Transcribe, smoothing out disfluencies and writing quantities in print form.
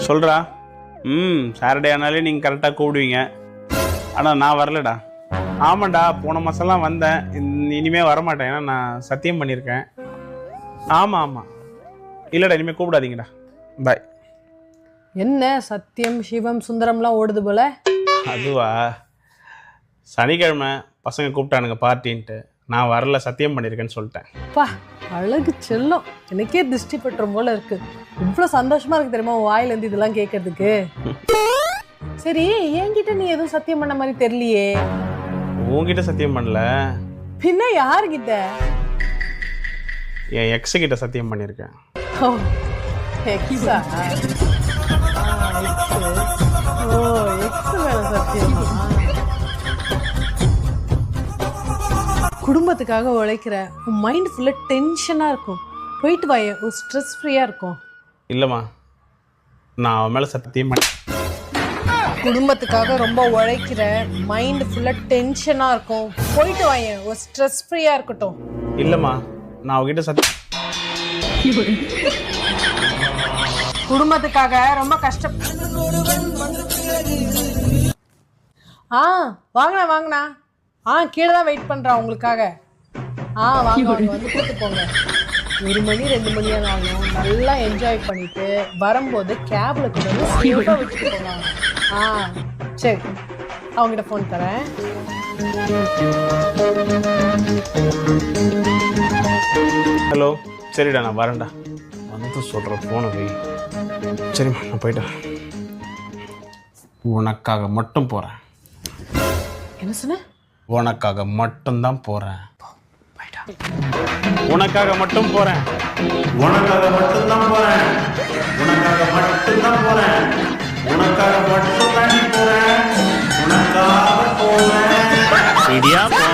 சொல்கிறா. சாட்டர்டே ஆனாலே நீங்கள் கரெக்டாக கூப்பிடுவீங்க. ஆனால் நான் வரலடா. ஆமாண்டா, போன மாதம்லாம் வந்தேன். இனிமேல் வரமாட்டேன். ஏன்னா நான் சத்தியம் பண்ணியிருக்கேன். ஆமாம் ஆமாம். இல்லைடா, இனிமேல் கூப்பிடாதீங்கடா. பாய். என்ன சத்தியம் சிவம் சுந்தரம்லாம் ஓடுது போல? அதுவா, சனிக்கிழமை பசங்க கூப்பிட்டானுங்க பார்ட்டின்ட்டு. நான் வரல, சத்தியம் பண்ணியிருக்கேன்னு சொல்லிட்டேன். பா, அழகு செல்லம். எனக்கே திருஷ்டி பட்டுரும் போல இருக்கு. இவ்வளோ சந்தோஷமா இருக்கு தெரியுமா வாயிலேருந்து இதெல்லாம் கேட்கறதுக்கு. சரி, என்கிட்ட நீ எதுவும் சத்தியம் பண்ண மாதிரி தெரியலையே. உங்ககிட்ட சத்தியம் பண்ணல, பின்ன யாருகிட்ட? என் எக்ஸு கிட்ட சத்தியம் பண்ணியிருக்கேன். ஓ, எக்ஸா? ஓ, எக்ஸ் மேல சத்தியமா? குடும்பத்துக்காக உழைக்கிற உன் மைண்ட் ஃபுல்லாக டென்ஷனாக இருக்கும். போயிட்டு வாய, ஒரு ஸ்ட்ரெஸ் ஃப்ரீயாக இருக்கும். இல்லைம்மா, நான் அவன் மேலே சத்தியம் பண்ண. குடும்பத்துக்காக ரொம்ப உழைக்கிற மைண்ட் ஃபுல்லாக டென்ஷனாக இருக்கும். போயிட்டு வாய, ஒரு ஸ்ட்ரெஸ் ஃப்ரீயாக இருக்கட்டும். இல்லைம்மா, நான் அவகிட்ட குடும்பத்துக்காக ரொம்ப கஷ்டம். வாங்கண்ணா வாங்கண்ணா. கீழே தான் வெயிட் பண்ணுறான் உங்களுக்காக. வாங்க வந்து கூட்டு போங்க. 1 மணி 2 மணி ஆனாலும் நல்லா என்ஜாய் பண்ணிட்டு வரும்போது கேப்ல கூட சேஃபாக வச்சுட்டு போவாங்க. சரி, அவங்ககிட்ட ஃபோன் தரேன். ஹலோ. சரிடா, நான் வரேன்டா. வந்து சொல்கிறேன், ஃபோனை போய். சரிம்மா, நான் போயிட்டேன். உனக்காக மட்டும் போகிறேன். என்ன சொன்ன? உனக்காக மட்டும்தான் போகிறேன். உனக்காக மட்டும் போகிறேன். உனக்காக மட்டும்தான் போகிறேன். உனக்காக மட்டும்தான் போகிறேன். உனக்காக மட்டும்தான் போகிறேன். உனக்காக போகிறேன். இடியா போ.